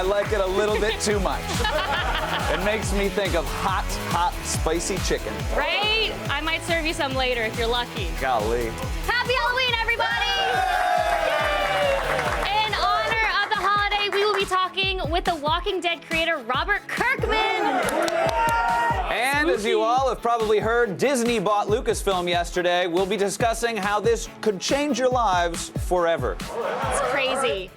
like it a little bit too much. It makes me think of hot, hot, spicy chicken. Right? I might serve you some later if you're lucky. Golly. Happy Halloween, everybody! In honor of the holiday, we will be talking with the Walking Dead creator, Robert Kirkman. And as you all have probably heard, Disney bought Lucasfilm yesterday. We'll be discussing how this could change your lives forever. It's crazy.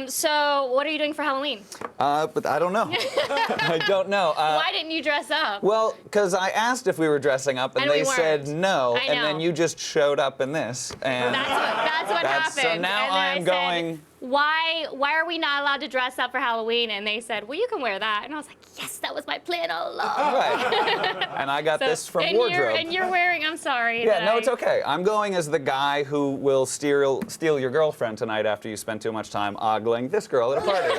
So what are you doing for Halloween? But I don't know. I don't know. Why didn't you dress up? Well, because I asked if we were dressing up, and they said no, I know. and then you just showed up in this. And That's what happened. So now and I'm going... Why are we not allowed to dress up for Halloween? And they said, well, you can wear that. And I was like, yes, that was my plan all along. Right. And I got this from wardrobe. And you're wearing, I'm sorry. Yeah, no, it's okay. I'm going as the guy who will steal your girlfriend tonight after you spend too much time ogling this girl at a party.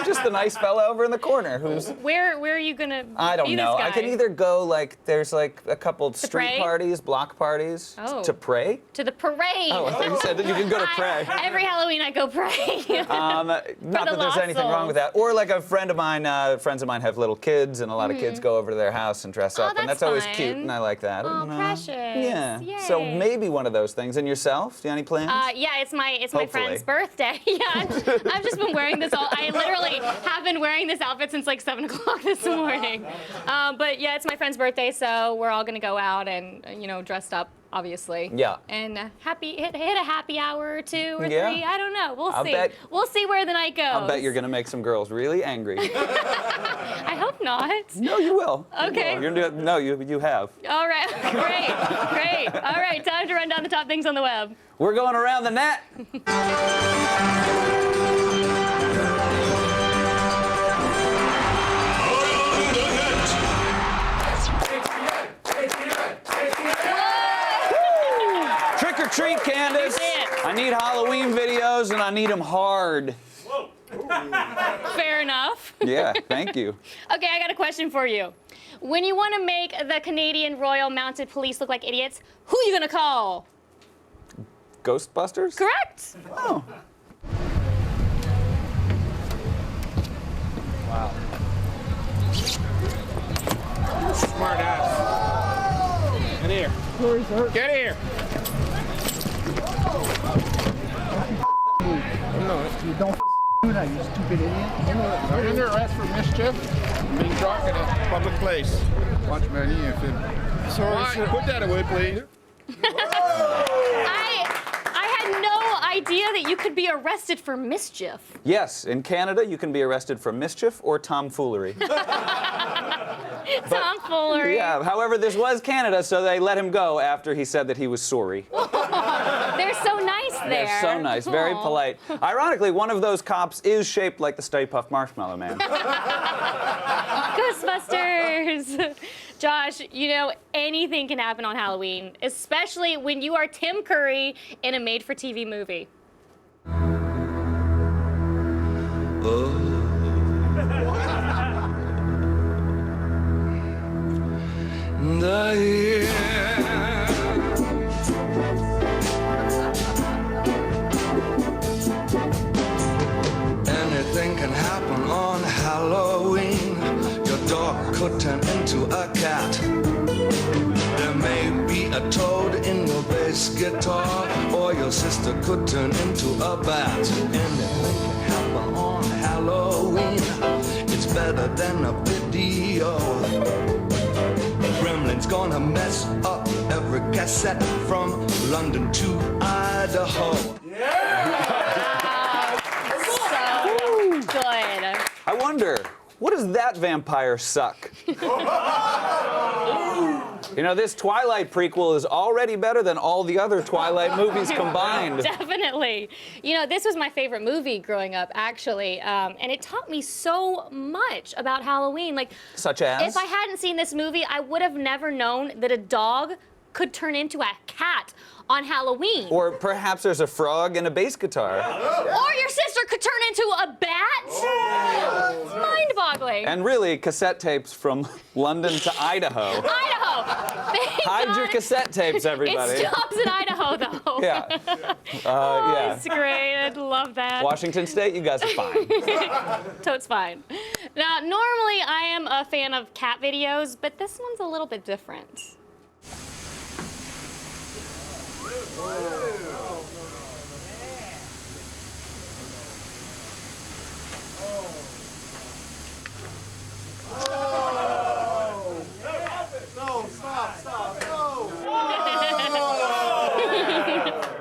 Just the nice fella over in the corner who's... Where are you gonna I don't be know. This guy? I can either go, like, there's like a couple street pray? parties, block parties. Oh. To pray? To the parade. Oh, I thought you said that you can go to pray. Every Halloween I go pray. Not that there's anything wrong with that. Or like a friend of mine, friends of mine have little kids, and a lot of kids go over to their house and dress up, and that's always cute, and I like that. Oh, precious. Yeah. Yay. So maybe one of those things. And yourself? Do you have any plans? Yeah, it's my friend's birthday. Yeah, I've just been wearing this all. I literally have been wearing this outfit since like 7 o'clock this morning. But yeah, it's my friend's birthday, so we're all gonna go out and dressed up. Obviously. Yeah. And hit a happy hour or 2 or 3. I don't know. We'll see. We'll see where the night goes. I'll bet you're gonna make some girls really angry. I hope not. No, you will. Okay. You will. No, you have. All right. Great. All right. Time to run down the top things on the web. We're going around the net. Trick or treat, Candace. I need Halloween videos, and I need them hard. Fair enough. Yeah, thank you. Okay, I got a question for you. When you want to make the Canadian Royal Mounted Police look like idiots, who are you gonna call? Ghostbusters? Correct. Oh. Wow. Smart ass. Get here. Sorry, sir. Get here. You don't do that, you stupid idiot. You're under arrest for mischief, being drunk in a public place. Watch money if it... Sorry, sir. Put that away, please. I had no idea that you could be arrested for mischief. Yes, in Canada, you can be arrested for mischief or tomfoolery. Tomfoolery. Yeah, however, this was Canada, so they let him go after he said that he was sorry. They're so nice there. They're so nice, very polite. Ironically, one of those cops is shaped like the Stay Puft Marshmallow Man. Ghostbusters. Josh, anything can happen on Halloween, especially when you are Tim Curry in a made-for-TV movie. Anything can happen on Halloween. Your dog could turn into a cat. There may be a toad in your bass guitar, or your sister could turn into a bat. Anything can happen on Halloween. It's better than a video. Gremlin's gonna mess up every cassette from London to Idaho. Good. I wonder, what does that vampire suck? This Twilight prequel is already better than all the other Twilight movies combined. Definitely. This was my favorite movie growing up, actually, and it taught me so much about Halloween. Such as? If I hadn't seen this movie, I would have never known that a dog could turn into a cat on Halloween. Or perhaps there's a frog and a bass guitar. Or your sister could turn into a bat. Mind-boggling. And really, cassette tapes from London to Idaho. Idaho. Hide your cassette tapes, everybody. It stops in Idaho, though. Yeah. Yeah. It's great. I love that. Washington State, you guys are fine. Totes fine. Now, normally I am a fan of cat videos, but this one's a little bit different.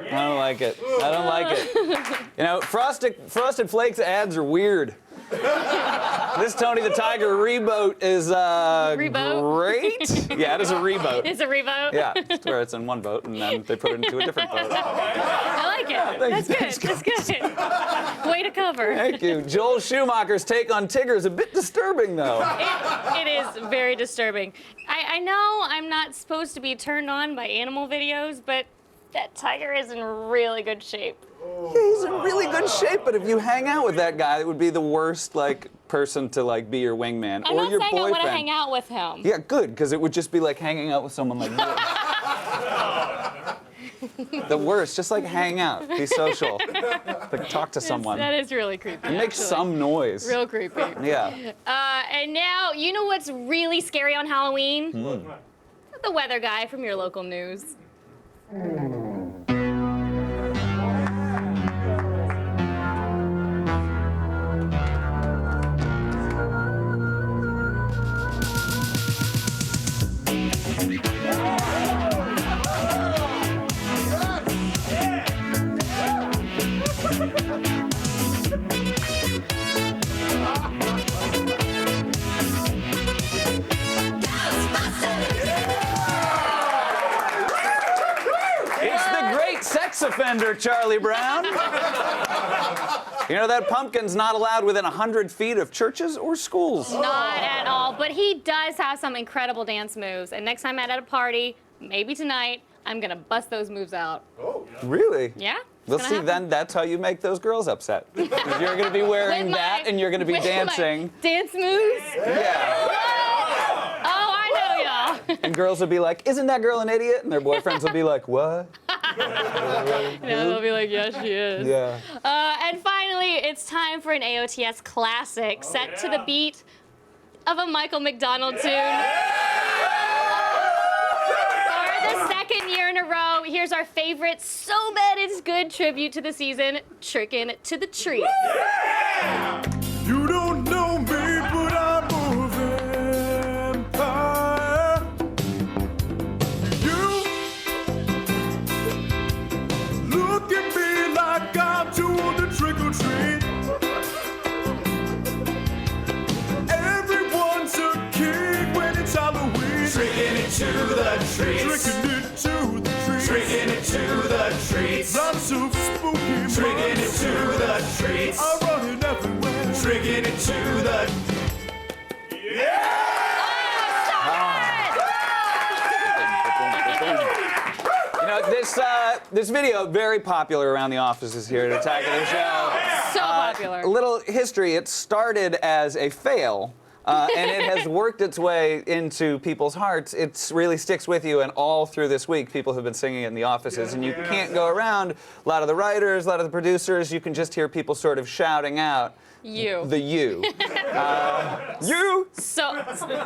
I don't like it. I don't like it. You know, Frosted Flakes ads are weird. This Tony the Tiger reboot is great. Yeah, it is a reboot. It's a reboot? Yeah, it's where it's in one boat and then they put it into a different boat. I like it. That's good. That's good. Way to cover. Thank you. Joel Schumacher's take on Tigger is a bit disturbing, though. It is very disturbing. I know I'm not supposed to be turned on by animal videos, but that tiger is in really good shape. Yeah, he's in really good shape, but if you hang out with that guy, it would be the worst, like, person to, like, be your wingman. I'm or not your saying boyfriend. I want to hang out with him. Yeah, good, because it would just be like hanging out with someone like this. The worst, just like hang out, be social, like talk to someone. That is really creepy. And make some noise. Real creepy. Yeah. And now, you know what's really scary on Halloween? The weather guy from your local news. Offender Charlie Brown. You know that pumpkin's not allowed within 100 feet of churches or schools. Not at all, but he does have some incredible dance moves. And next time I'm at a party, maybe tonight, I'm gonna bust those moves out. Oh, really? Yeah. We'll see, then that's how you make those girls upset. You're gonna be wearing that and you're gonna be dancing. Dance moves? Yeah. Oh, I know y'all. And girls will be like, isn't that girl an idiot? And their boyfriends will be like, what? They'll be like, yes, she is. Yeah. And finally, it's time for an AOTS classic set to the beat of a Michael McDonald tune. For the second year in a row, here's our favorite So Bad It's Good tribute to the season, Trickin' to the Treat. You don't know me, but I'm a vampire. You look at me like I'm doing the trick or treat. Everyone's a kid when it's Halloween. Tricking it to the treats. Tricking it to the treats. Tricking it to the treats. Lots of spooky Tricking it to the treats. I'm running everywhere. Tricking it to the... You know, this video, very popular around the offices here at Attack of the Show. So popular. A little history, it started as a fail. And it has worked its way into people's hearts. It really sticks with you, and all through this week, people have been singing it in the offices, and you can't go around. A lot of the writers, a lot of the producers, you can just hear people sort of shouting out. You. The you. You! So,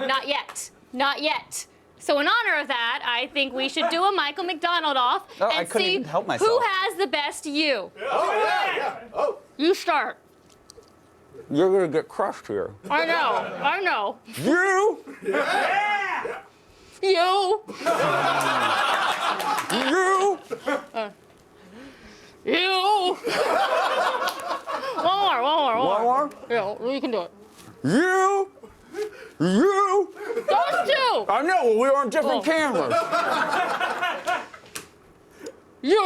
not yet. Not yet. So in honor of that, I think we should do a Michael McDonald off Oh, I and couldn't see even help myself. who has the best you. You start. You're gonna get crushed here. I know. You! You. You! You. One more. One more? Yeah, you can do it. You! You! Those two. I know, we're on different cameras. You.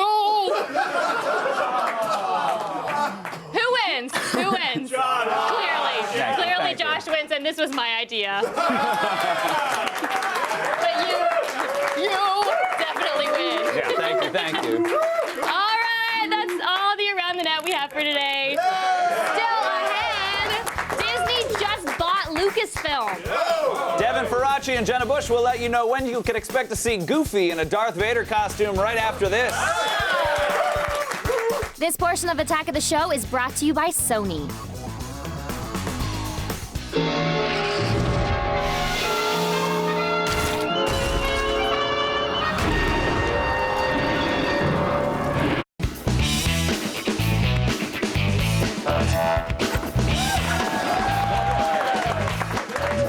Who wins? Who wins? Clearly Thank you. Josh wins, and this was my idea. But you definitely win. Yeah, thank you. All right, that's all the Around the Net we have for today. Still ahead, Disney just bought Lucasfilm. Devin Faraci and Jenna Bush will let you know when you can expect to see Goofy in a Darth Vader costume right after this. This portion of Attack of the Show is brought to you by Sony.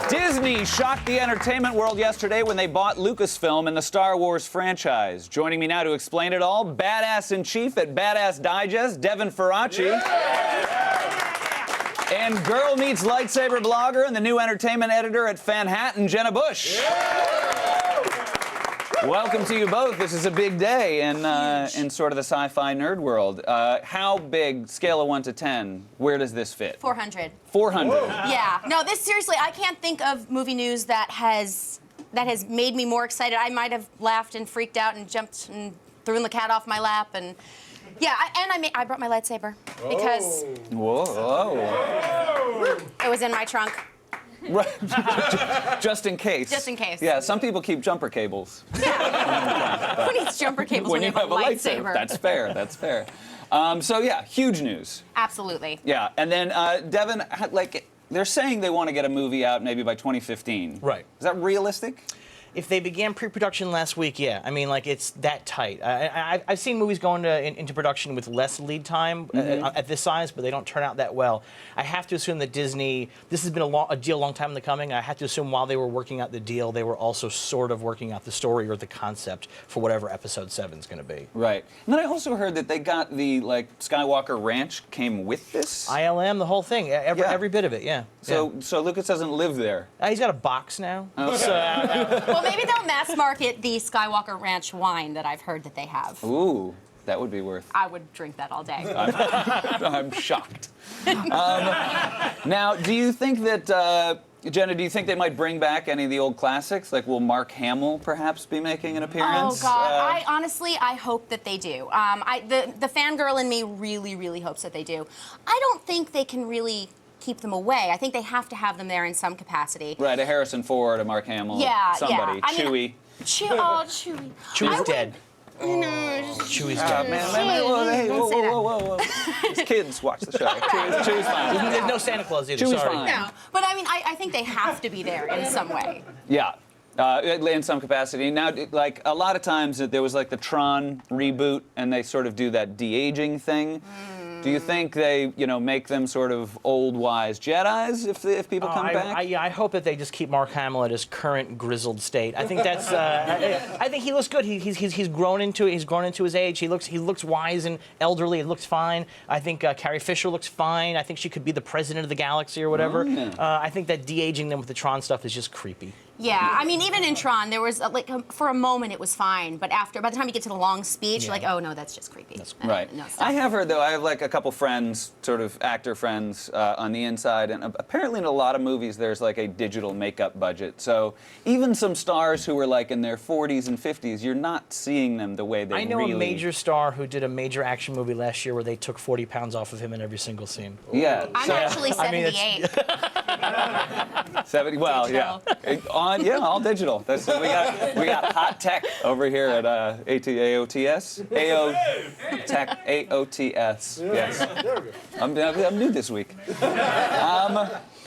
Disney shocked the entertainment world yesterday when they bought Lucasfilm and the Star Wars franchise. Joining me now to explain it all, Badass-in-Chief at Badass Digest, Devin Faraci. And Girl Meets Lightsaber blogger and the new entertainment editor at Fanhattan, Jenna Bush. Welcome to you both. This is a big day in sort of the sci-fi nerd world. How big, scale of 1 to 10, where does this fit? 400. 400. Yeah. No, this seriously, I can't think of movie news that has made me more excited. I might have laughed and freaked out and jumped and threw the cat off my lap and yeah, I brought my lightsaber because it was in my trunk. Right. Just in case. Just in case. Yeah, some people keep jumper cables. Yeah. Who needs jumper cables when you have a lightsaber? That's fair. That's fair. So yeah, huge news. Absolutely. Yeah, and then Devin, like they're saying they want to get a movie out maybe by 2015. Right. Is that realistic? If they began pre-production last week, yeah. I mean, like, it's that tight. I've seen movies go into production with less lead time at this size, but they don't turn out that well. I have to assume that Disney, this has been a deal a long time in the coming. I have to assume while they were working out the deal, they were also sort of working out the story or the concept for whatever Episode 7 is going to be. Right. And then I also heard that they got the, like, Skywalker Ranch came with this? ILM, the whole thing, every bit of it, yeah. So Lucas doesn't live there? He's got a box now. Okay. Well, maybe they'll mass market the Skywalker Ranch wine that I've heard that they have. Ooh, that would be worth. I would drink that all day. I'm shocked. Now, do you think that, Jenna, do you think they might bring back any of the old classics? Like, will Mark Hamill perhaps be making an appearance? Oh, God. I hope that they do. The fangirl in me really, really hopes that they do. I don't think they can really keep them away. I think they have to have them there in some capacity. Right, a Harrison Ford, a Mark Hamill, somebody. Yeah. Chewie. Chewie. Chewie's dead. No, Chewie's dead. Whoa. These kids watch the show. Chewie's fine. There's no Santa Claus either, Chewie's sorry. fine. No, but I mean, I think they have to be there in some way. Yeah. In some capacity. Now, like, a lot of times there was, like, the Tron reboot, and they sort of do that de-aging thing. Do you think they, make them sort of old, wise Jedis if people come back? I hope that they just keep Mark Hamill at his current grizzled state. I think that's. I think he looks good. He's grown into it. He's grown into his age. He looks wise and elderly. It looks fine. I think Carrie Fisher looks fine. I think she could be the president of the galaxy or whatever. Oh, yeah. I think that de-aging them with the Tron stuff is just creepy. Yeah, I mean, even in Tron, there was, for a moment it was fine, but by the time you get to the long speech, you're like, oh, no, that's just creepy. Right. No, I have heard, though, I have, like, a couple friends, sort of actor friends on the inside, and apparently in a lot of movies there's, like, a digital makeup budget. So even some stars who were, like, in their 40s and 50s, you're not seeing them the way they really... I know a major star who did a major action movie last year where they took 40 pounds off of him in every single scene. Yeah. I'm actually 78. 70, well, digital. Yeah. All digital. We got hot tech over here at AOTS. Tech AOTS. Yes. There we go. I'm new this week.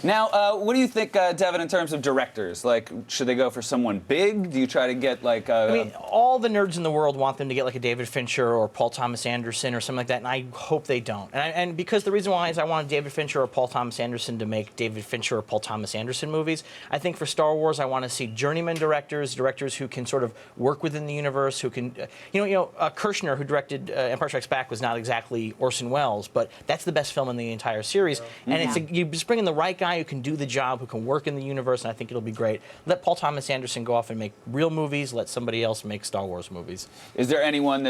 Now, what do you think, Devin, in terms of directors? Like, should they go for someone big? Do you try to get, like, I mean, all the nerds in the world want them to get, like, a David Fincher or Paul Thomas Anderson or something like that, and I hope they don't. And because the reason why is I wanted David Fincher or Paul Thomas Anderson to make David Fincher or Paul Thomas Anderson movies. I think for Star Wars, I want to see journeyman directors who can sort of work within the universe, who can, Kirshner, who directed Empire Strikes Back, was not exactly Orson Welles, but that's the best film in the entire series. And you just bring in the right guy who can do the job, who can work in the universe, and I think it'll be great. Let Paul Thomas Anderson go off and make real movies. Let somebody else make Star Wars movies. Is there anyone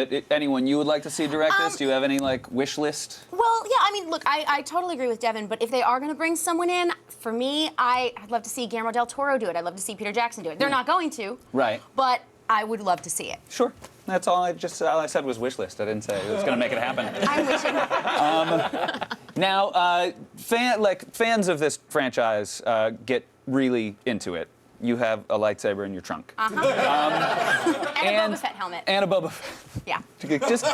you would like to see direct this? Do you have any, like, wish list? Well, yeah, I mean, look, I totally agree with Devin, but if they are going to bring someone in, for me, I'd love to see Guillermo del Toro do it. I'd love to see Peter Jackson do it. They're not going to. Right. But I would love to see it. Sure. That's all all I said was wish list. I didn't say it was going to make it happen. I'm wishing. Now, fans of this franchise get really into it. you have a lightsaber in your trunk. And a Boba Fett helmet. And a Boba Fett. Yeah. Just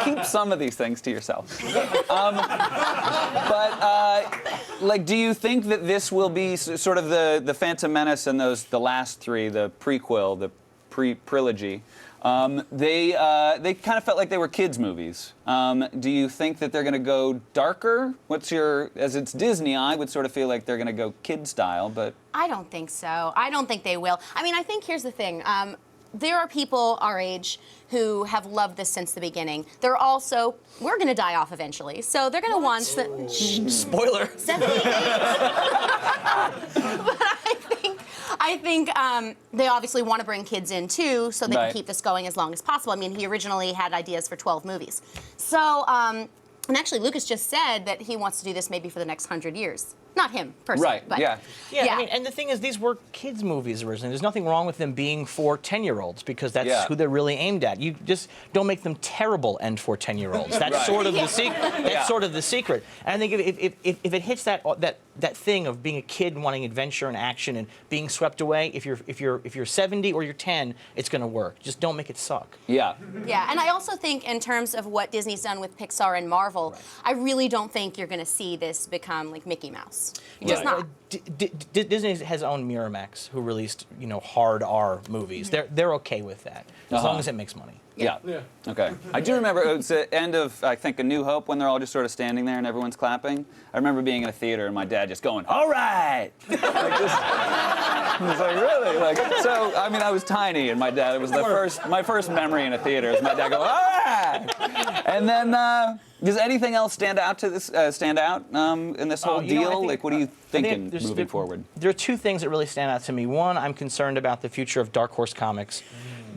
keep some of these things to yourself. Like, do you think that this will be sort of the Phantom Menace and the last three, the prequel, the pre-trilogy? They kind of felt like they were kids' movies. Do you think that they're going to go darker? As it's Disney, I would sort of feel like they're going to go kid style, but... I don't think so. I don't think they will. I mean, I think here's the thing. There are people our age who have loved this since the beginning. We're going to die off eventually, so they're going to want... Spoiler. 78. But I think they obviously want to bring kids in too, so they can keep this going as long as possible. I mean, he originally had ideas for 12 movies. So, and actually, Lucas just said that he wants to do this maybe for the next 100 years. Not him, personally. Right, but yeah. Yeah, I mean, and the thing is, these were kids' movies originally. There's nothing wrong with them being for 10-year-olds because that's who they're really aimed at. You just don't make them terrible and for 10-year-olds. That's sort of the secret. That's sort of the secret. And I think if it hits that thing of being a kid and wanting adventure and action and being swept away, if you're 70 or you're 10, it's going to work. Just don't make it suck. Yeah. Yeah, and I also think in terms of what Disney's done with Pixar and Marvel, I really don't think you're going to see this become like Mickey Mouse. Just not. Disney has owned Miramax, who released, hard R movies. They're okay with that as long as it makes money. Yeah. Okay. I do remember it was the end of, I think, A New Hope when they're all just sort of standing there and everyone's clapping. I remember being in a theater and my dad just going, "All right!" Like this. I was like, really? So, I mean, I was tiny and my dad, it was my first memory in a theater is my dad going, "All right!" And then, does anything else stand out in this whole deal? What are you thinking moving forward? There are two things that really stand out to me. One, I'm concerned about the future of Dark Horse Comics.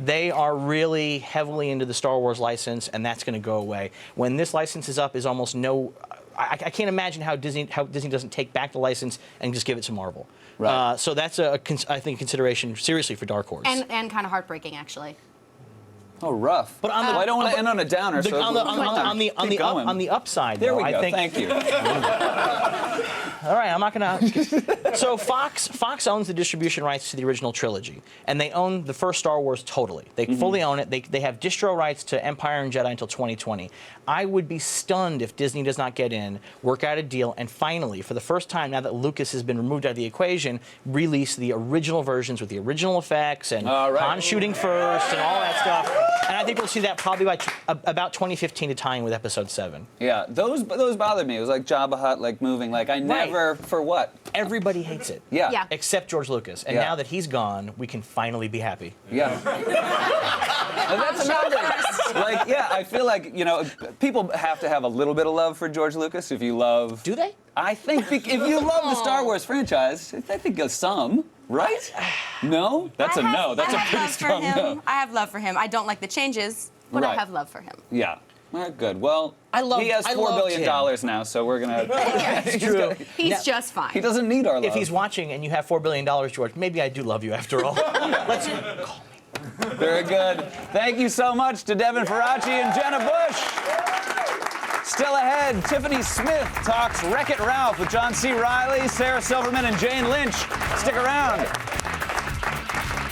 They are really heavily into the Star Wars license, and that's going to go away. When this license is up, is almost no... I can't imagine how Disney doesn't take back the license and just give it to Marvel. Right. So that's, I think, consideration seriously for Dark Horse. And kind of heartbreaking, actually. Oh, rough. But I don't want to end on a downer. On the upside, there though, we go. I think, Thank you. All right, I'm not going to... So Fox owns the distribution rights to the original trilogy, and they own the first Star Wars totally. They fully own it. They have distro rights to Empire and Jedi until 2020. I would be stunned if Disney does not get in, work out a deal, and finally, for the first time, now that Lucas has been removed out of the equation, release the original versions with the original effects and Han shooting first and all that stuff. And I think we'll see that probably by about 2015 to tie in with Episode 7. Yeah, those bothered me. It was like Jabba Hutt, moving. I never, for what? Everybody hates it. Yeah. Except George Lucas. And now that he's gone, we can finally be happy. Yeah. And that's another. I feel like, people have to have a little bit of love for George Lucas if you love... Do they? I think if you love the Star Wars franchise, I think some, right? No? That's a no. That's a pretty strong no. I have love for him. I don't like the changes, but I have love for him. Yeah. All right, good. Well, he has $4 billion now, so we're going to... It's true. He's just fine. He doesn't need our love. If he's watching and you have $4 billion, George, maybe I do love you after all. Let's call me. Very good. Thank you so much to Devin Faraci and Jenna Bush. Still ahead, Tiffany Smith talks Wreck-It Ralph with John C. Reilly, Sarah Silverman, and Jane Lynch. Stick around.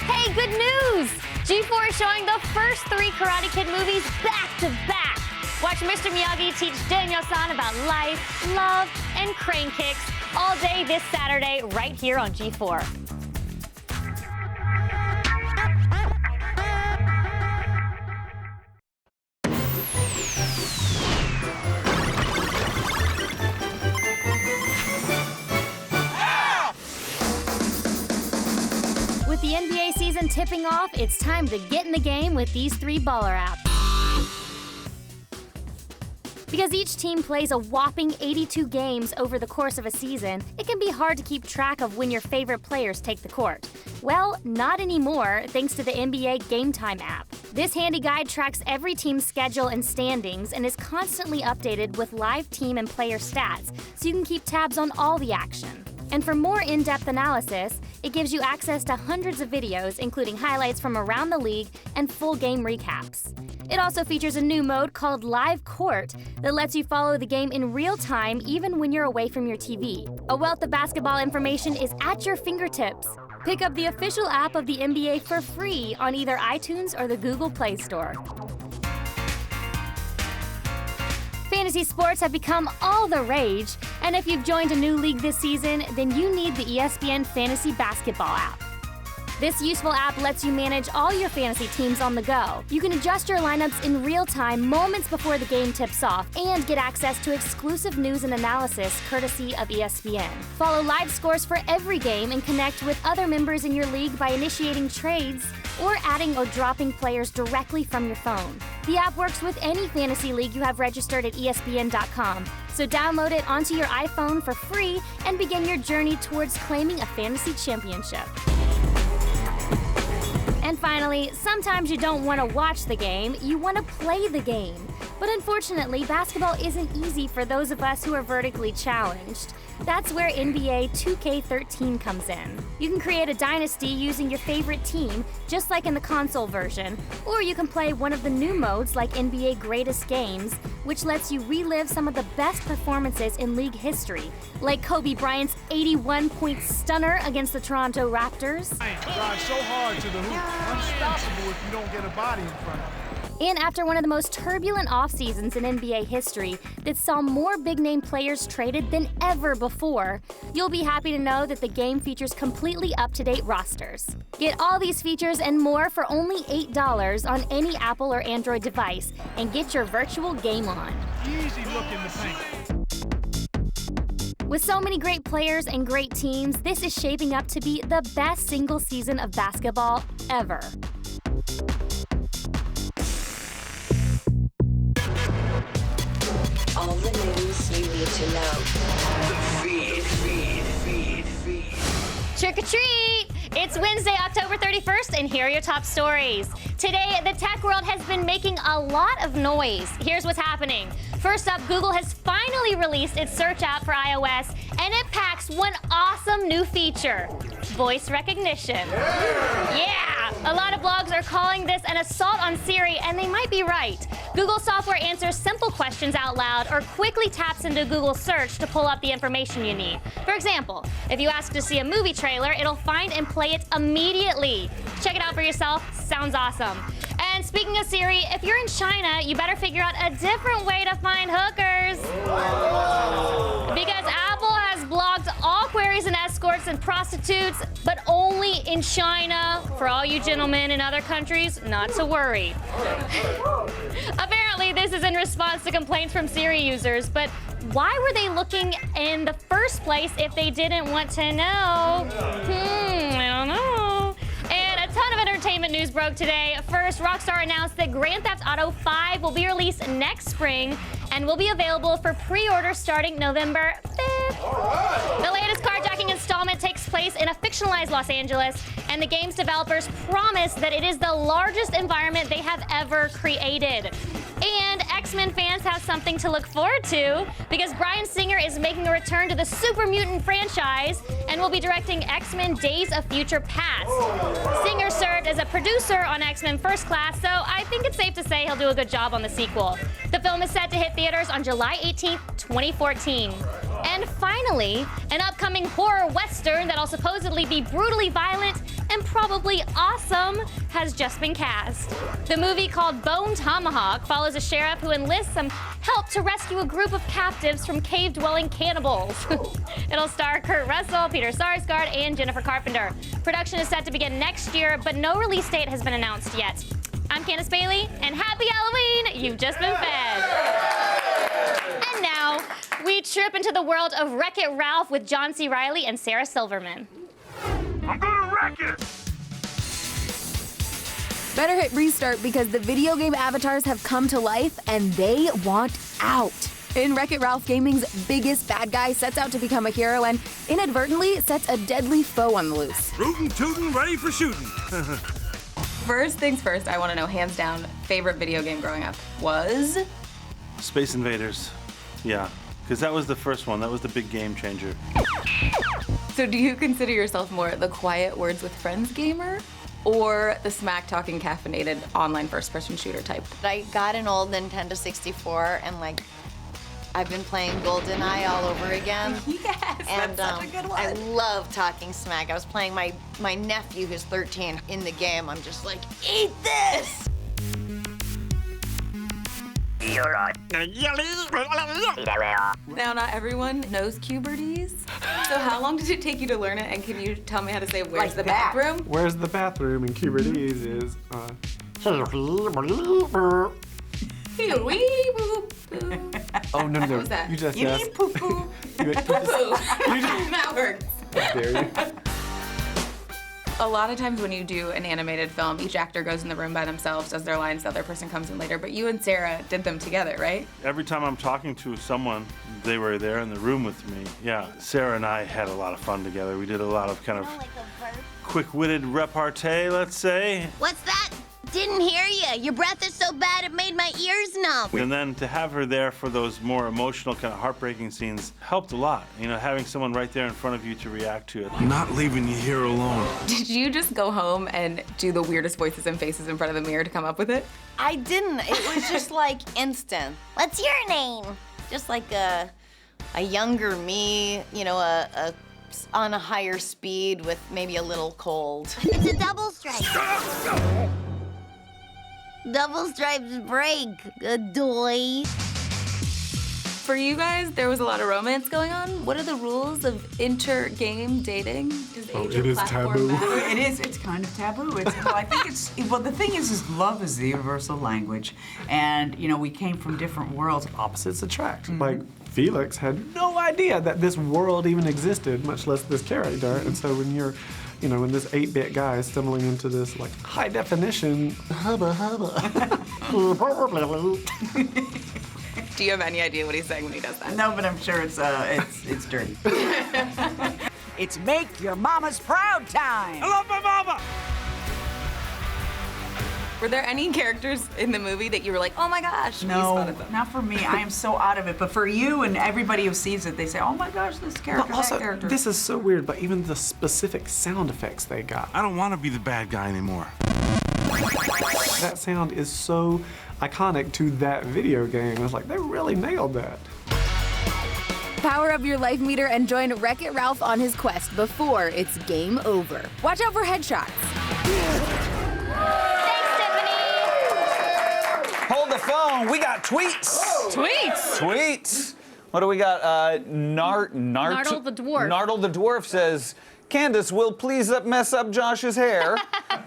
Hey, good news! G4 is showing the first 3 Karate Kid movies back to back. Watch Mr. Miyagi teach Daniel-san about life, love, and crane kicks all day this Saturday right here on G4. With the NBA season tipping off, it's time to get in the game with these 3 baller apps. Because each team plays a whopping 82 games over the course of a season, it can be hard to keep track of when your favorite players take the court. Well, not anymore, thanks to the NBA Game Time app. This handy guide tracks every team's schedule and standings and is constantly updated with live team and player stats, so you can keep tabs on all the action. And for more in-depth analysis, it gives you access to hundreds of videos, including highlights from around the league and full game recaps. It also features a new mode called Live Court that lets you follow the game in real time even when you're away from your TV. A wealth of basketball information is at your fingertips. Pick up the official app of the NBA for free on either iTunes or the Google Play Store. Fantasy sports have become all the rage, and if you've joined a new league this season, then you need the ESPN Fantasy Basketball app. This useful app lets you manage all your fantasy teams on the go. You can adjust your lineups in real time moments before the game tips off and get access to exclusive news and analysis courtesy of ESPN. Follow live scores for every game and connect with other members in your league by initiating trades or adding or dropping players directly from your phone. The app works with any fantasy league you have registered at ESPN.com, so download it onto your iPhone for free and begin your journey towards claiming a fantasy championship. And finally, sometimes you don't want to watch the game, you want to play the game. But unfortunately, basketball isn't easy for those of us who are vertically challenged. That's where NBA 2K13 comes in. You can create a dynasty using your favorite team, just like in the console version, or you can play one of the new modes like NBA Greatest Games, which lets you relive some of the best performances in league history, like Kobe Bryant's 81-point stunner against the Toronto Raptors. Drive so hard to the hoop, unstoppable if you don't get a body in front of it. And after one of the most turbulent off-seasons in NBA history that saw more big-name players traded than ever before, you'll be happy to know that the game features completely up-to-date rosters. Get all these features and more for only $8 on any Apple or Android device, and get your virtual game on. Easy look in the paint. With so many great players and great teams, this is shaping up to be the best single season of basketball ever. All the news you need to know. Feed. Trick or treat! It's Wednesday, October 31st, and here are your top stories. Today, the tech world has been making a lot of noise. Here's what's happening. First up, Google has finally released its search app for iOS, and it packs one awesome new feature: voice recognition. Yeah! A lot of blogs are calling this an assault on Siri, and they might be right. Google software answers simple questions out loud or quickly taps into Google search to pull up the information you need. For example, if you ask to see a movie trailer, it'll find and play it immediately. Check it out for yourself. Sounds awesome. And speaking of Siri, if you're in China, you better figure out a different way to find hookers. Because Apple has blocked all queries and escorts and prostitutes, but only in China. For all you gentlemen in other countries, not to worry. Apparently, this is in response to complaints from Siri users, but why were they looking in the first place if they didn't want to know? I don't know. And a ton of entertainment news broke today. First, Rockstar announced that Grand Theft Auto 5 will be released next spring and will be available for pre-order starting November 5th. The latest carjacking installment takes place in a fictionalized Los Angeles, and the game's developers promise that it is the largest environment they have ever created. And X-Men fans have something to look forward to, because Bryan Singer is making a return to the Super Mutant franchise and will be directing X-Men Days of Future Past. Singer served as a producer on X-Men First Class, so I think it's safe to say he'll do a good job on the sequel. The film is set to hit theaters on July 18th, 2014. And finally, an upcoming horror western that'll supposedly be brutally violent and probably awesome has just been cast. The movie, called Bone Tomahawk, follows a sheriff who enlists some help to rescue a group of captives from cave-dwelling cannibals. It'll star Kurt Russell, Peter Sarsgaard, and Jennifer Carpenter. Production is set to begin next year, but no release date has been announced yet. I'm Candace Bailey, and happy Halloween! You've just been fed. And now, we trip into the world of Wreck-It Ralph with John C. Reilly and Sarah Silverman. I'm gonna wreck it! Better hit restart, because the video game avatars have come to life and they want out. In Wreck-It Ralph, gaming's biggest bad guy sets out to become a hero and inadvertently sets a deadly foe on the loose. Rootin' tootin', ready for shooting. First things first, I want to know, hands down, favorite video game growing up was? Space Invaders. Yeah, because that was the first one. That was the big game changer. So do you consider yourself more the quiet words with friends gamer, or the smack-talking, caffeinated online first-person shooter type? I got an old Nintendo 64 and I've been playing GoldenEye all over again. Yes, and that's such a good one. I love talking smack. I was playing my nephew, who's 13, in the game. I'm just like, eat this! Now, not everyone knows Cubertese. So how long did it take you to learn it, and can you tell me how to say where's the bathroom? Where's the bathroom in Cubertese is, Oh, no. What was that? You just You asked. need poo-poo. You Poo-poo. just- That works. How dare you? A lot of times when you do an animated film, each actor goes in the room by themselves, does their lines, the other person comes in later. But you and Sarah did them together, right? Every time I'm talking to someone, they were there in the room with me. Yeah, Sarah and I had a lot of fun together. We did a lot of kind of quick-witted repartee, let's say. What's that? Didn't hear you. Your breath is so bad it made my ears numb. And then to have her there for those more emotional, kind of heartbreaking scenes helped a lot. You know, having someone right there in front of you to react to it. Not leaving you here alone. Did you just go home and do the weirdest voices and faces in front of the mirror to come up with it? I didn't. It was just like instant. What's your name? Just like a younger me, you know, on a higher speed with maybe a little cold. It's a double stripe. Double stripes break, good doy. For you guys, there was a lot of romance going on. What are the rules of inter-game dating? Does age it or is platform taboo. matter? It's kind of taboo. Well, I think the thing is love is the universal language. And, you know, we came from different worlds. Opposites attract. Like, Felix had no idea that this world even existed, much less this character. And so when you're, you know, when this 8-bit guy is stumbling into this, like, high definition, hubba hubba. Do you have any idea what he's saying when he does that? No, but I'm sure it's dirty. It's make your mama's proud time. I love my mama! Were there any characters in the movie that you were like, oh my gosh, we No, spotted them? not for me. I am so out of it. But for you and everybody who sees it, they say, oh my gosh, this character, But also, that character. this is so weird, but even the specific sound effects they got. I don't want to be the bad guy anymore. That sound is so iconic to that video game. I was like, they really nailed that. Power up your life meter and join Wreck-It Ralph on his quest before it's game over. Watch out for headshots. Hold the phone. We got tweets. Tweets. What do we got? Nardle the Dwarf. Nardle the Dwarf says, Candace, will please mess up Josh's hair.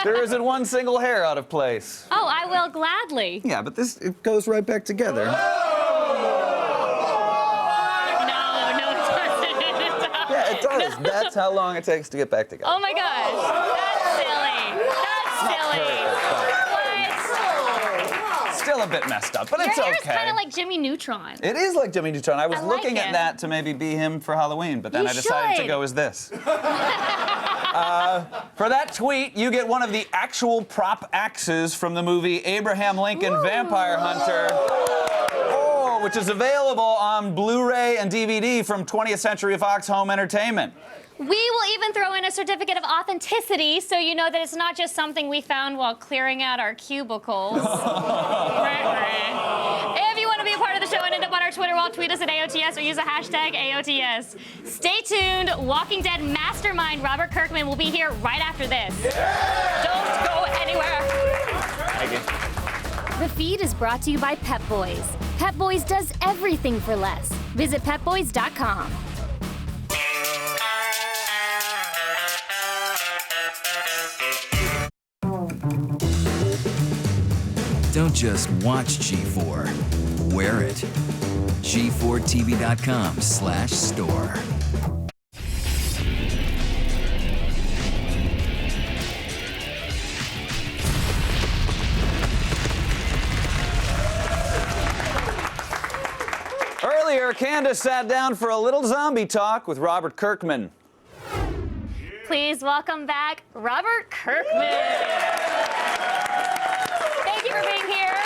There isn't one single hair out of place. Oh, I will gladly. Yeah, but it goes right back together. No, it doesn't. Yeah, it does. That's how long it takes to get back together. Oh my gosh. That's silly. Still a bit messed up, but it's Your okay. hair's kind of like Jimmy Neutron. It is like Jimmy Neutron. I was I like looking at it. that to maybe be him for Halloween, but then You I decided to should. go as this. For that tweet, you get one of the actual prop axes from the movie Abraham Lincoln Vampire Hunter. Oh, which is available on Blu-ray and DVD from 20th Century Fox Home Entertainment. We will even throw in a certificate of authenticity so you know that it's not just something we found while clearing out our cubicles. If you want to be a part of the show and end up on our Twitter wall, tweet us at AOTS or use the hashtag AOTS. Stay tuned. Walking Dead mastermind Robert Kirkman will be here right after this. Don't go anywhere. Thank you. The feed is brought to you by Pep Boys. Pep Boys does everything for less. Visit pepboys.com. Don't just watch G4. Wear it. G4TV.com/store. Earlier, Candace sat down for a little zombie talk with Robert Kirkman. Please welcome back Robert Kirkman. Thank you for being here.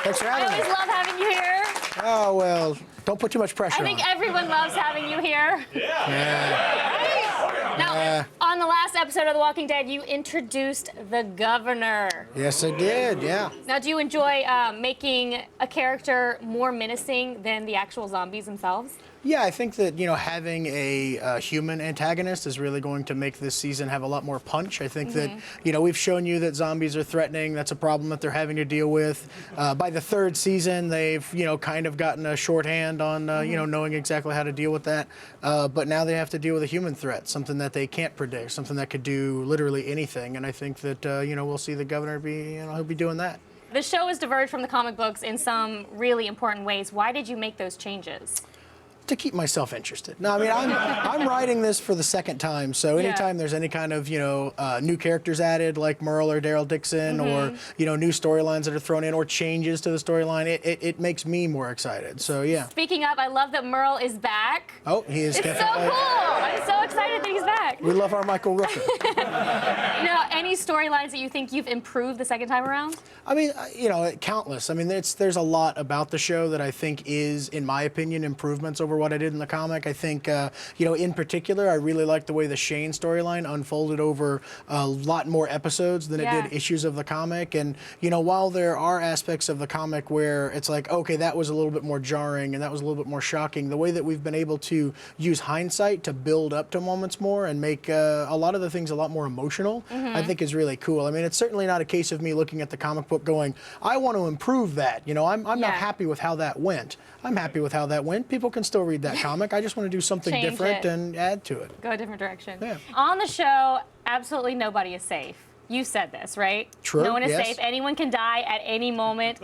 Thanks for having I always me. love having you here. Oh, well, don't put too much pressure I think on. everyone loves having you here. Yeah. Now, on the last episode of The Walking Dead, you introduced the governor. Yes, I did, yeah. Now, do you enjoy making a character more menacing than the actual zombies themselves? Yeah, I think that, having a human antagonist is really going to make this season have a lot more punch. I think that, we've shown you that zombies are threatening. That's a problem that they're having to deal with. By the third season, they've, kind of gotten a shorthand on, knowing exactly how to deal with that. But now they have to deal with a human threat, something that they can't predict, something that could do literally anything. And I think that, we'll see the governor be, he'll be doing that. The show has diverged from the comic books in some really important ways. Why did you make those changes? To keep myself interested. No, I mean, I'm writing this for the second time, so anytime there's any kind of, new characters added, like Merle or Daryl Dixon, or, new storylines that are thrown in, or changes to the storyline, it makes me more excited, so yeah. Speaking of, I love that Merle is back. Oh, he is definitely. It's so cool! I'm so excited that he's back. We love our Michael Rooker. Any storylines that you think you've improved the second time around? I mean, countless. I mean, there's a lot about the show that I think is, in my opinion, improvements over what I did in the comic. I think, in particular, I really like the way the Shane storyline unfolded over a lot more episodes than it did issues of the comic. And, while there are aspects of the comic where it's like, okay, that was a little bit more jarring and that was a little bit more shocking, the way that we've been able to use hindsight to build up to moments more and make a lot of the things a lot more emotional, I think is really cool. I mean, it's certainly not a case of me looking at the comic book going, I want to improve that. I'm not happy with how that went. I'm happy with how that went. People can still read that comic. I just want to do something different and add to it. Go a different direction. Yeah. On the show, absolutely nobody is safe. You said this, right? True. No one is safe. Anyone can die at any moment.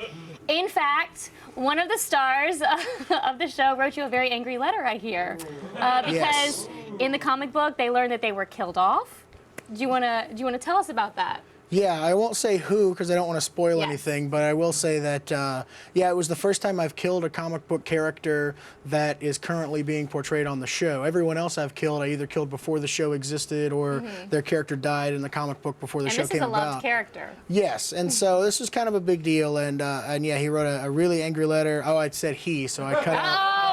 In fact, one of the stars of the show wrote you a very angry letter, I hear, because in the comic book they learned that they were killed off. Do you want to tell us about that? Yeah, I won't say who because I don't want to spoil anything, but I will say that, it was the first time I've killed a comic book character that is currently being portrayed on the show. Everyone else I've killed, I either killed before the show existed or their character died in the comic book before the show came about. And this is a loved character. Yes, and so this was kind of a big deal, and yeah, he wrote a really angry letter. Oh, I said he, so I cut out.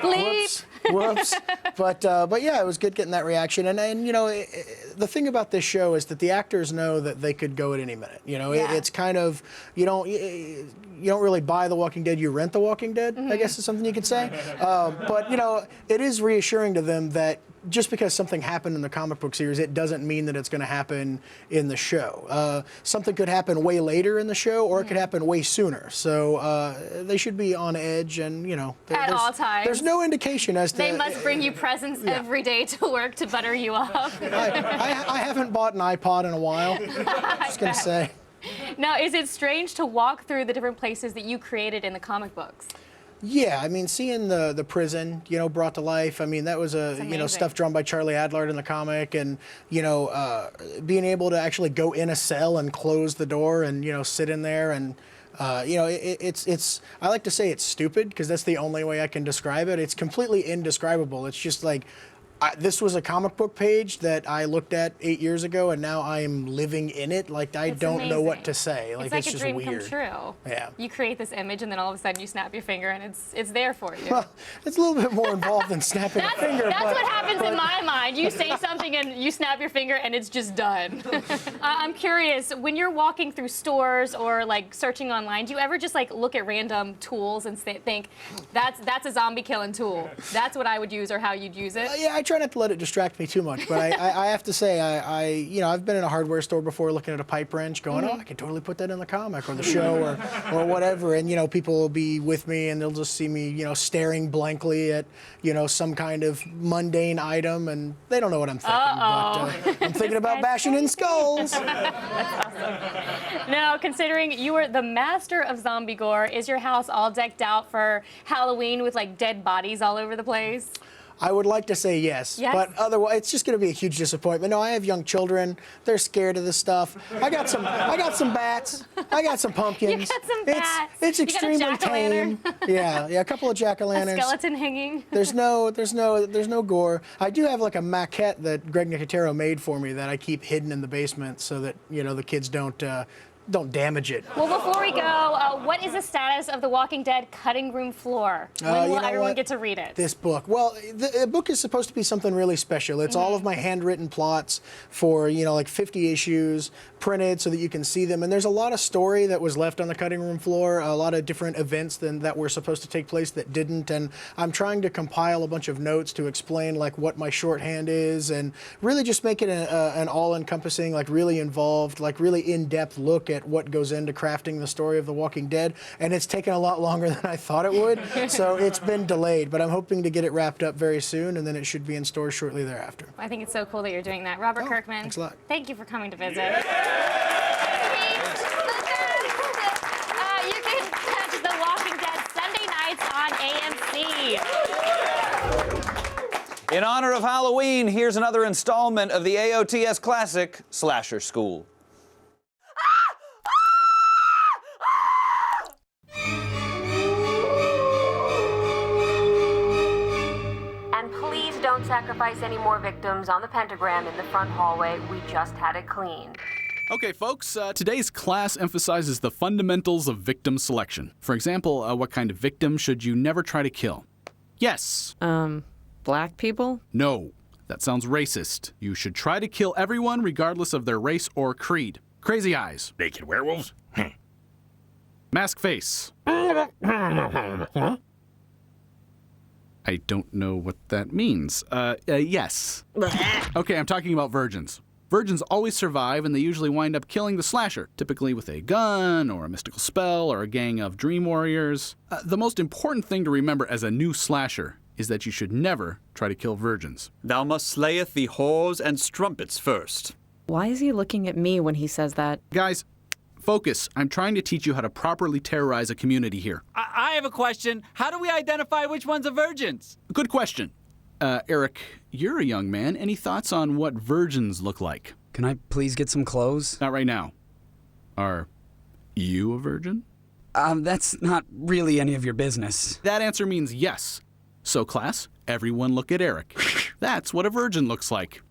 Bleep. Whoops. But yeah, it was good getting that reaction. And the thing about this show is that the actors know that they could go at any minute. It's kind of, you don't really buy The Walking Dead, you rent The Walking Dead, I guess is something you could say. But, it is reassuring to them that just because something happened in the comic book series, it doesn't mean that it's going to happen in the show. Something could happen way later in the show, or it could happen way sooner. So they should be on edge, and at all times. There's no indication as to. They must bring you presents every day to work to butter you up. I haven't bought an iPod in a while. Just gonna say. Now, is it strange to walk through the different places that you created in the comic books? Yeah, I mean, seeing the prison, brought to life. I mean, that was stuff drawn by Charlie Adlard in the comic, and being able to actually go in a cell and close the door and sit in there and. It's I like to say it's stupid because that's the only way I can describe it. It's completely indescribable. It's just like this was a comic book page that I looked at 8 years ago, and now I am living in it. Like I don't know what to say. Like it's just a dream weird. come true. Yeah. You create this image, and then all of a sudden you snap your finger, and it's there for you. Well, it's a little bit more involved than snapping a finger. That's what happens in my mind. You say something, and you snap your finger, and it's just done. I'm curious, when you're walking through stores or like searching online, do you ever just like look at random tools and think, that's a zombie killing tool? That's what I would use, or how you'd use it? Yeah, I try not to let it distract me too much, but I have to say, I've been in a hardware store before looking at a pipe wrench going, oh, I can totally put that in the comic or the show or whatever, and people will be with me and they'll just see me, staring blankly at, some kind of mundane item, and they don't know what I'm thinking, but I'm thinking about bashing in skulls. That's awesome. Now, considering you are the master of zombie gore, is your house all decked out for Halloween with like dead bodies all over the place? I would like to say yes, but otherwise it's just going to be a huge disappointment. No, I have young children; they're scared of this stuff. I got some bats. I got some pumpkins. You got some bats. It's extremely tame. Yeah, a couple of jack-o'-lanterns. A skeleton hanging. There's no gore. I do have like a maquette that Greg Nicotero made for me that I keep hidden in the basement so that the kids don't don't damage it. Well, before we go, what is the status of The Walking Dead cutting room floor? When will everyone get to read it? This book. Well, the book is supposed to be something really special. It's all of my handwritten plots for, like 50 issues printed so that you can see them. And there's a lot of story that was left on the cutting room floor, a lot of different events that were supposed to take place that didn't. And I'm trying to compile a bunch of notes to explain like what my shorthand is and really just make it an all-encompassing, like really involved, like really in-depth look at what goes into crafting the story of The Walking Dead. And it's taken a lot longer than I thought it would. So it's been delayed, but I'm hoping to get it wrapped up very soon, and then it should be in stores shortly thereafter. I think it's so cool that you're doing that. Robert Kirkman, thanks a lot. Thank you for coming to visit. You can catch The Walking Dead Sunday nights on AMC. In honor of Halloween, here's another installment of the AOTS classic, Slasher School. And please don't sacrifice any more victims on the pentagram in the front hallway. We just had it cleaned. Okay, folks, today's class emphasizes the fundamentals of victim selection. For example, what kind of victim should you never try to kill? Yes. Black people? No. That sounds racist. You should try to kill everyone regardless of their race or creed. Crazy eyes. Naked werewolves? Mask face. I don't know what that means. Yes. Okay, I'm talking about virgins. Virgins always survive, and they usually wind up killing the slasher, typically with a gun, or a mystical spell, or a gang of dream warriors. The most important thing to remember as a new slasher is that you should never try to kill virgins. Thou must slayeth the whores and strumpets first. Why is he looking at me when he says that? Guys, focus. I'm trying to teach you how to properly terrorize a community here. I have a question. How do we identify which ones are virgins? Good question. Eric, you're a young man. Any thoughts on what virgins look like? Can I please get some clothes? Not right now. Are you a virgin? That's not really any of your business. That answer means yes. So, class, everyone look at Eric. That's what a virgin looks like.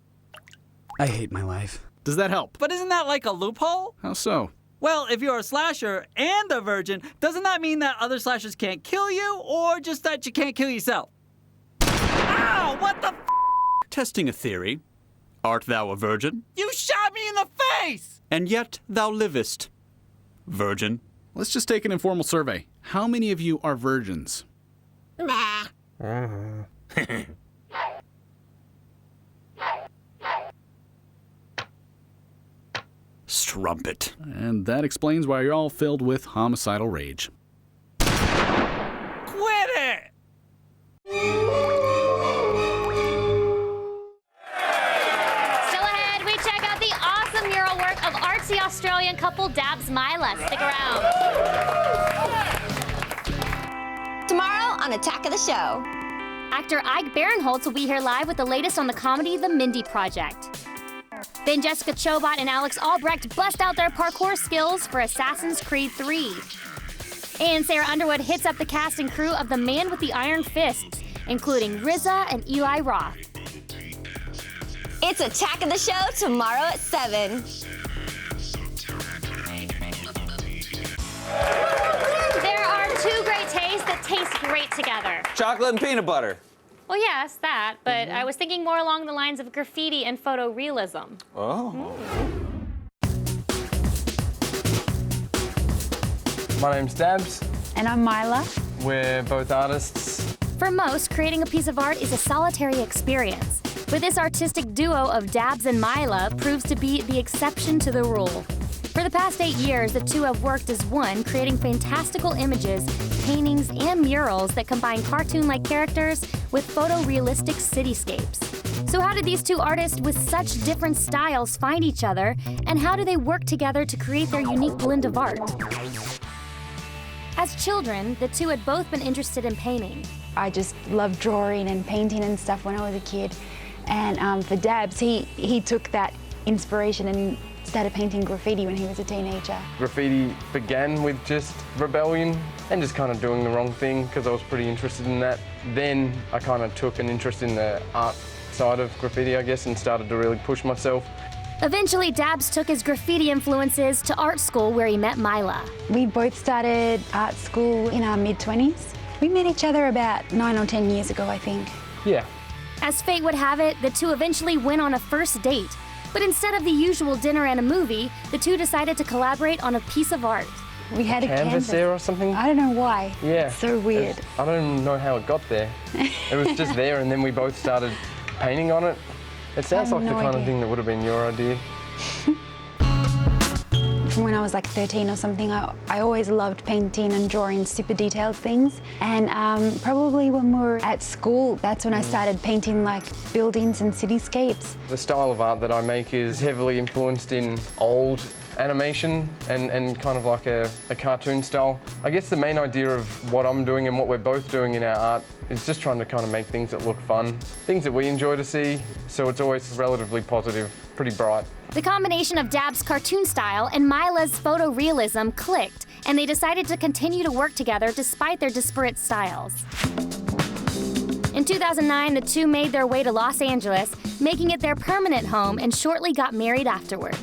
I hate my life. Does that help? But isn't that like a loophole? How so? Well, if you're a slasher and a virgin, doesn't that mean that other slashers can't kill you, or just that you can't kill yourself? Ow! What the f***? Testing a theory. Art thou a virgin? You shot me in the face! And yet thou livest. Virgin. Let's just take an informal survey. How many of you are virgins? Nah. Strumpet. And that explains why you're all filled with homicidal rage. Quit it! Still ahead, we check out the awesome mural work of artsy Australian couple Dabs Mila. Stick around. Tomorrow on Attack of the Show. Actor Ike Barinholtz will be here live with the latest on the comedy The Mindy Project. Then Jessica Chobot and Alex Albrecht bust out their parkour skills for Assassin's Creed 3. And Sarah Underwood hits up the cast and crew of The Man with the Iron Fists, including RZA and Eli Roth. It's Attack of the Show tomorrow at 7. There are two great tastes that taste great together. Chocolate and peanut butter. Well, yes, that, but I was thinking more along the lines of graffiti and photorealism. Oh. My name's Dabs. And I'm Mila. We're both artists. For most, creating a piece of art is a solitary experience. But this artistic duo of Dabs and Mila proves to be the exception to the rule. For the past 8 years, the two have worked as one, creating fantastical images, paintings, and murals that combine cartoon-like characters with photorealistic cityscapes. So how did these two artists with such different styles find each other, and how do they work together to create their unique blend of art? As children, the two had both been interested in painting. I just loved drawing and painting and stuff when I was a kid. And for Dabs, he took that inspiration and started painting graffiti when he was a teenager. Graffiti began with just rebellion and just kind of doing the wrong thing because I was pretty interested in that. Then I kind of took an interest in the art side of graffiti, I guess, and started to really push myself. Eventually, Dabs took his graffiti influences to art school where he met Mila. We both started art school in our mid-20s. We met each other about 9 or 10 years ago, I think. Yeah. As fate would have it, the two eventually went on a first date. But instead of the usual dinner and a movie, the two decided to collaborate on a piece of art. We had a canvas there or something? I don't know why. Yeah. It's so weird. I don't even know how it got there. It was just there, and then we both started painting on it. It sounds like the kind of thing that would have been your idea. From when I was like 13 or something, I always loved painting and drawing super detailed things. And probably when we were at school, that's when I started painting like buildings and cityscapes. The style of art that I make is heavily influenced in old animation and kind of like a cartoon style. I guess the main idea of what I'm doing and what we're both doing in our art is just trying to kind of make things that look fun, things that we enjoy to see, so it's always relatively positive, pretty bright. The combination of Dab's cartoon style and Mila's photorealism clicked, and they decided to continue to work together despite their disparate styles. In 2009, the two made their way to Los Angeles, making it their permanent home, and shortly got married afterwards.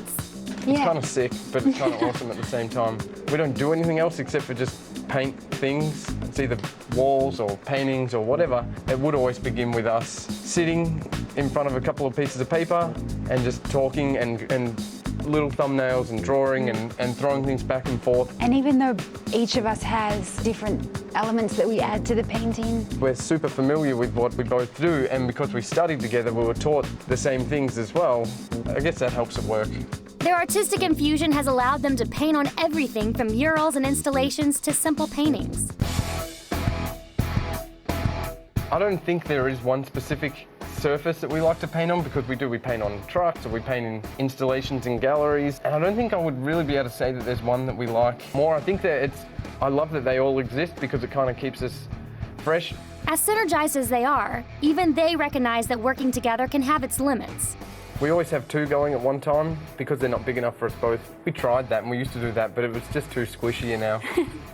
It's kind of sick, but it's kind of awesome at the same time. We don't do anything else except for just paint things. It's either walls or paintings or whatever. It would always begin with us sitting in front of a couple of pieces of paper and just talking and little thumbnails and drawing and throwing things back and forth. And even though each of us has different elements that we add to the painting, we're super familiar with what we both do, and because we studied together, we were taught the same things as well. I guess that helps it work. Their artistic infusion has allowed them to paint on everything from murals and installations to simple paintings. I don't think there is one specific surface that we like to paint on, because we paint on trucks or we paint in installations in galleries, and I don't think I would really be able to say that there's one that we like more. I think that I love that they all exist because it kind of keeps us fresh. As synergized as they are, even they recognize that working together can have its limits. We always have two going at one time because they're not big enough for us both. We tried that and we used to do that, but it was just too squishy, and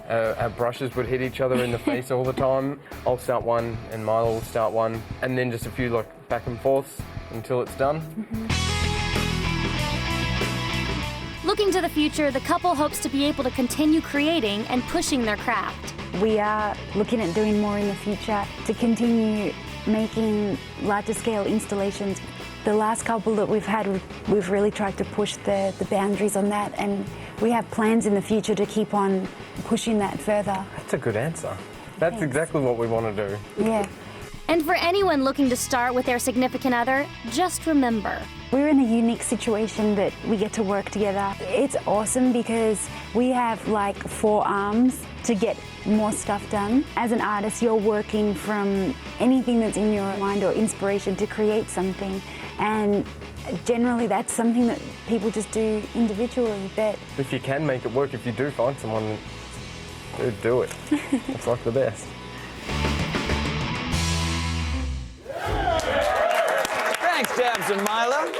our brushes would hit each other in the face all the time. I'll start one and Milo will start one, and then just a few like back and forths until it's done. Looking to the future, the couple hopes to be able to continue creating and pushing their craft. we are looking at doing more in the future to continue making larger scale installations. The last couple that we've had, we've really tried to push the boundaries on that, and we have plans in the future to keep on pushing that further. That's a good answer. That's exactly what we want to do. Yeah. And for anyone looking to start with their significant other, just remember, we're in a unique situation that we get to work together. It's awesome because we have like 4 arms to get more stuff done. As an artist, you're working from anything that's in your mind or inspiration to create something. And generally that's something that people just do individually. But if you can make it work, if you do find someone, do it. It's like the best. Thanks, Dabs and Mila.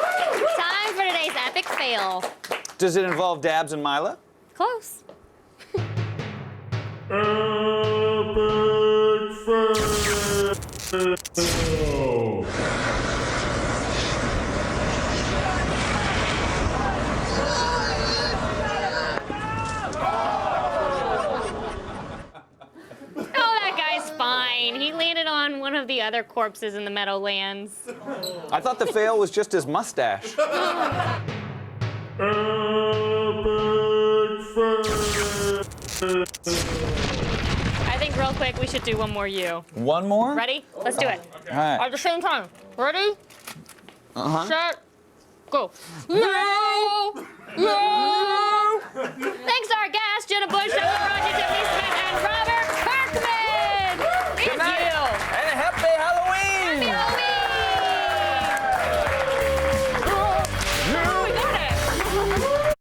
Time for today's epic fail. Does it involve Dabs and Mila? Close. He landed on one of the other corpses in the Meadowlands. I thought the fail was just his mustache. I think real quick we should do one more you. One more? Ready? Let's do it. All right. At the same time. Ready? Uh-huh. Set. Go. No! No! Thanks to our guests, Jenna Bush, Roger, Tiffany Smith, and Rob